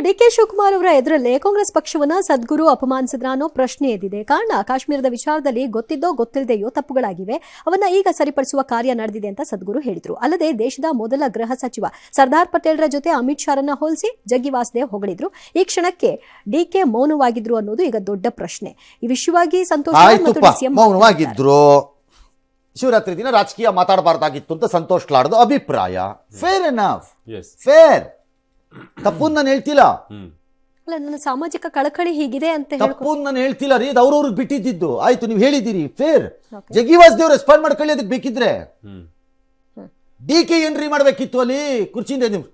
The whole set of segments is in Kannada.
ಡಿ ಕೆ ಶಿವಕುಮಾರ್ ಅವರ ಎದುರಲ್ಲೇ ಕಾಂಗ್ರೆಸ್ ಪಕ್ಷವನ್ನ ಸದ್ಗುರು ಅಪಮಾನಿಸಿದ್ರ ಅನ್ನೋ ಪ್ರಶ್ನೆ ಎದ್ದಿದೆ. ಕಾರಣ ಕಾಶ್ಮೀರದ ವಿಚಾರದಲ್ಲಿ ಗೊತ್ತಿದ್ದೋ ಗೊತ್ತಿಲ್ಲದೆಯೋ ತಪ್ಪುಗಳಾಗಿವೆ, ಅವನ್ನ ಈಗ ಸರಿಪಡಿಸುವ ಕಾರ್ಯ ನಡೆದಿದೆ ಅಂತ ಸದ್ಗುರು ಹೇಳಿದ್ರು. ಅಲ್ಲದೆ ದೇಶದ ಮೊದಲ ಗೃಹ ಸಚಿವ ಸರ್ದಾರ್ ಪಟೇಲ್ರ ಜೊತೆ ಅಮಿತ್ ಶಾರನ್ನ ಹೋಲಿಸಿ ಜಗ್ಗಿ ವಾಸುದೇವ್ ಹೊಗಳಿದ್ರು. ಈ ಕ್ಷಣಕ್ಕೆ ಡಿಕೆ ಮೌನವಾಗಿದ್ರು ಅನ್ನೋದು ಈಗ ದೊಡ್ಡ ಪ್ರಶ್ನೆ. ಈ ವಿಷಯವಾಗಿ ಸಂತೋಷ್ ಮೌನವಾಗಿದ್ರು. ಶಿವರಾತ್ರಿ ದಿನ ರಾಜಕೀಯ ಮಾತಾಡಬಾರ್ದಾಗಿತ್ತು ಅಂತ ಸಂತೋಷ್ ಲಾಡ್ದು ಅಭಿಪ್ರಾಯ. Fair enough, fair. ತಪ್ಪು ನಾನು ಹೇಳ್ತಿಲ್ಲ, ನನ್ನ ಸಾಮಾಜಿಕ ಕಳಕಳಿ ಹೀಗಿದೆ ಅಂತ ತಪ್ಪು ನಾನು ಹೇಳ್ತಿಲ್ಲ ರೀ. ಇದು ಅವ್ರವ್ರಿಗೆ ಬಿಟ್ಟಿದ್ದು. ಆಯ್ತು, ನೀವು ಹೇಳಿದ್ದೀರಿ, ಫೇರ್. ಜಗ್ಗಿ ವಾಸುದೇವ್ ರೆಸ್ಪಾಂಡ್ ಮಾಡ್ಕೊಳ್ಳಿ ಅದಕ್ಕೆ ಬೇಕಿದ್ರೆ. ಡಿ ಕೆ ಏನ್ರಿ ಮಾಡ್ಬೇಕಿತ್ತು ಅಲ್ಲಿ ಕುರ್ಚಿಯಿಂದ? ನೀವು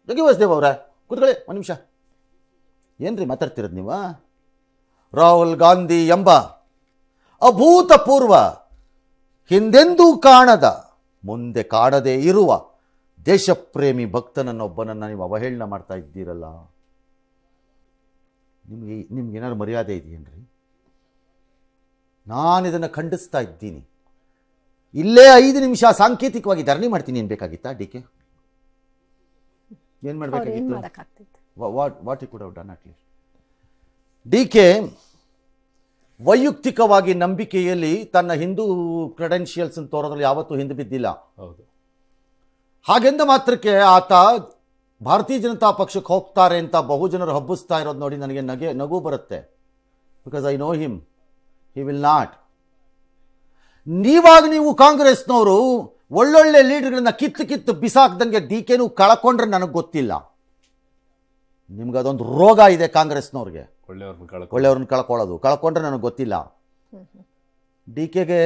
ಜಗ್ಗಿ ವಾಸುದೇವ್ ಅವ್ರ ಕೂತ್ಕೊಳ್ಳಿ ಒಂದು ನಿಮಿಷ. ಏನ್ರಿ ಮಾತಾಡ್ತಿರೋದು ನೀವು? ರಾಹುಲ್ ಗಾಂಧಿ ಎಂಬ ಅಭೂತಪೂರ್ವ, ಹಿಂದೆಂದೂ ಕಾಣದ, ಮುಂದೆ ಕಾಣದೇ ಇರುವ ದೇಶಪ್ರೇಮಿ ಭಕ್ತನನ್ನೊಬ್ಬನನ್ನು ನೀವು ಅವಹೇಳನ ಮಾಡ್ತಾ ಇದ್ದೀರಲ್ಲ. ನಿಮ್ಗೇನಾದ್ರು ಮರ್ಯಾದೆ ಇದೆಯೇನ್ರಿ? ನಾನು ಇದನ್ನು ಖಂಡಿಸ್ತಾ ಇದ್ದೀನಿ. ಇಲ್ಲೇ 5 ನಿಮಿಷ ಸಾಂಕೇತಿಕವಾಗಿ ಧರಣಿ ಮಾಡ್ತೀನಿ ಅನ್ಬೇಕಾಗಿತ್ತಾ? ಡಿ ಕೆ ಏನು ಮಾಡಬೇಕಾಗಿತ್ತು? What you could have done at least. D K ವೈಯಕ್ತಿಕವಾಗಿ ನಂಬಿಕೆಯಲ್ಲಿ ತನ್ನ ಹಿಂದೂ ಕ್ರೆಡೆನ್ಷಿಯಲ್ಸ್ ತೋರೋದ್ರಲ್ಲಿ ಯಾವತ್ತೂ ಹಿಂದೆ ಬಿದ್ದಿಲ್ಲ. ಹೌದು. ಹಾಗೆಂದ ಮಾತ್ರಕ್ಕೆ ಆತ ಭಾರತೀಯ ಜನತಾ ಪಕ್ಷಕ್ಕೆ ಹೋಗ್ತಾರೆ ಅಂತ ಬಹುಜನರು ಹಬ್ಬಿಸ್ತಾ ಇರೋದು ನೋಡಿ ನನಗೆ ನಗು ಬರುತ್ತೆ. Because I know him, he will not. ನೀವು ಕಾಂಗ್ರೆಸ್ನವರು ಒಳ್ಳೊಳ್ಳೆ ಲೀಡರ್ಗಳನ್ನ ಕಿತ್ತು ಬಿಸಾಕ್ದಂಗೆ ಡಿ ಕೆನೂ ಕಳ್ಕೊಂಡ್ರೆ ನನಗೆ ಗೊತ್ತಿಲ್ಲ. ನಿಮ್ಗೆ ಅದೊಂದು ರೋಗ ಇದೆ ಕಾಂಗ್ರೆಸ್ನವ್ರಿಗೆ, ಒಳ್ಳೆಯವ್ರನ್ನ ಕಳ್ಕೊಂಡ್ರೆ ನನಗೆ ಗೊತ್ತಿಲ್ಲ. ಡಿ ಕೆಗೆ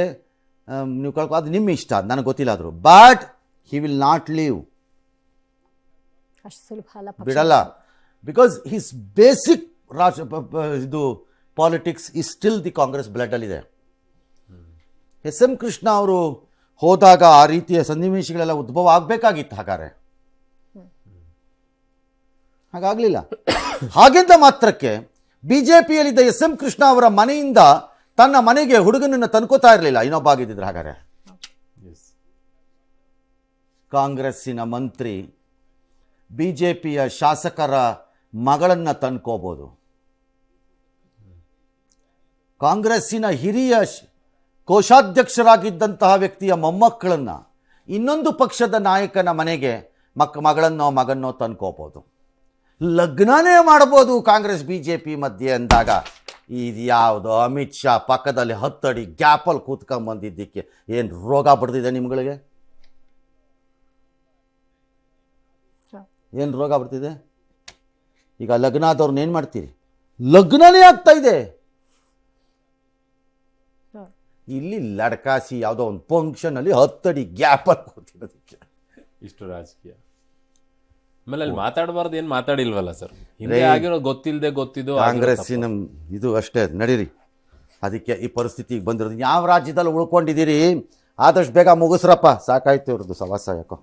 ನೀವು ಅದು ನಿಮ್ಮ ಇಷ್ಟ, ನನಗೆ ಗೊತ್ತಿಲ್ಲ. ಆದರೂ but he will not leave. ಬಿಡಲ್ಲ. ಬಿಕಾಸ್ ಹಿಸ್ ಬೇಸಿಕ್ ಇದು politics is still the Congress blood ಅಲ್ಲಿದೆ. ಎಂ ಕೃಷ್ಣ ಅವರು ಹೋದಾಗ ಆ ರೀತಿಯ ಸನ್ನಿವೇಶಗಳೆಲ್ಲ ಉದ್ಭವ ಆಗಬೇಕಾಗಿತ್ತು. ಹಾಗಾಗಲಿಲ್ಲ. ಹಾಗೆಂದ ಮಾತ್ರಕ್ಕೆ ಬಿಜೆಪಿಯಲ್ಲಿದ್ದ ಎಂ ಕೃಷ್ಣ ಅವರ ಮನೆಯಿಂದ ತನ್ನ ಮನೆಗೆ ಹುಡುಗನನ್ನು ತನ್ಕೋತಾ ಇರಲಿಲ್ಲ ಇನ್ನೊಬ್ಬ ಆಗಿದ್ದಿದ್ರೆ. ಹಾಗಾದ್ರೆ ಕಾಂಗ್ರೆಸ್ಸಿನ ಮಂತ್ರಿ ಬಿಜೆಪಿಯ ಶಾಸಕರ ಮಗಳನ್ನು ತನ್ಕೋಬೋದು. ಕಾಂಗ್ರೆಸ್ಸಿನ ಹಿರಿಯ ಕೋಶಾಧ್ಯಕ್ಷರಾಗಿದ್ದಂತಹ ವ್ಯಕ್ತಿಯ ಮೊಮ್ಮಕ್ಕಳನ್ನು ಇನ್ನೊಂದು ಪಕ್ಷದ ನಾಯಕನ ಮನೆಗೆ ಮಗಳನ್ನೋ ಮಗನ್ನೋ ತನ್ಕೋಬೋದು. ಲಗ್ನನೇ ಮಾಡ್ಬೋದು ಕಾಂಗ್ರೆಸ್ ಬಿಜೆಪಿ ಮಧ್ಯೆ ಅಂದಾಗ ಇದು ಯಾವುದು? ಅಮಿತ್ ಶಾ ಪಕ್ಕದಲ್ಲಿ 10 ಅಡಿ ಗ್ಯಾಪಲ್ಲಿ ಕೂತ್ಕೊಂಡ್ಬಂದಿದ್ದಕ್ಕೆ ಏನು ರೋಗ ಬಡ್ದಿದೆ ನಿಮ್ಗಳಿಗೆ? ಏನು ರೋಗ ಬರ್ತಿದೆ? ಈಗ ಲಗ್ನ ಆದವ್ರನ್ನ ಏನು ಮಾಡ್ತೀರಿ? ಲಗ್ನನೇ ಆಗ್ತಾ ಇದೆ. ಇಲ್ಲಿ ಲಡ್ಕಾಸಿ ಯಾವುದೋ ಒಂದು ಫಂಕ್ಷನಲ್ಲಿ 10 ಅಡಿ ಗ್ಯಾಪಲ್ಲಿ ಕೂತಿರೋದಕ್ಕೆ ಇಷ್ಟು ರಾಜಕೀಯ. ಆಮೇಲೆ ಅಲ್ಲಿ ಮಾತಾಡಬಾರ್ದು ಏನು ಮಾತಾಡಿಲ್ವಲ್ಲ ಸರ್? ಹಿಂದೆ ಆಗಿರೋ ಗೊತ್ತಿದ್ದು ಕಾಂಗ್ರೆಸ್ಸಿನ ಇದು ಅಷ್ಟೇ ನಡೀರಿ. ಅದಕ್ಕೆ ಈ ಪರಿಸ್ಥಿತಿಗೆ ಬಂದಿರೋದು. ಯಾವ ರಾಜ್ಯದಲ್ಲಿ ಉಳ್ಕೊಂಡಿದ್ದೀರಿ? ಆದಷ್ಟು ಬೇಗ ಮುಗಿಸ್ರಪ್ಪ, ಸಾಕಾಯ್ತು ಇವ್ರದ್ದು ಸವಾಸ ಯಾಕೋ.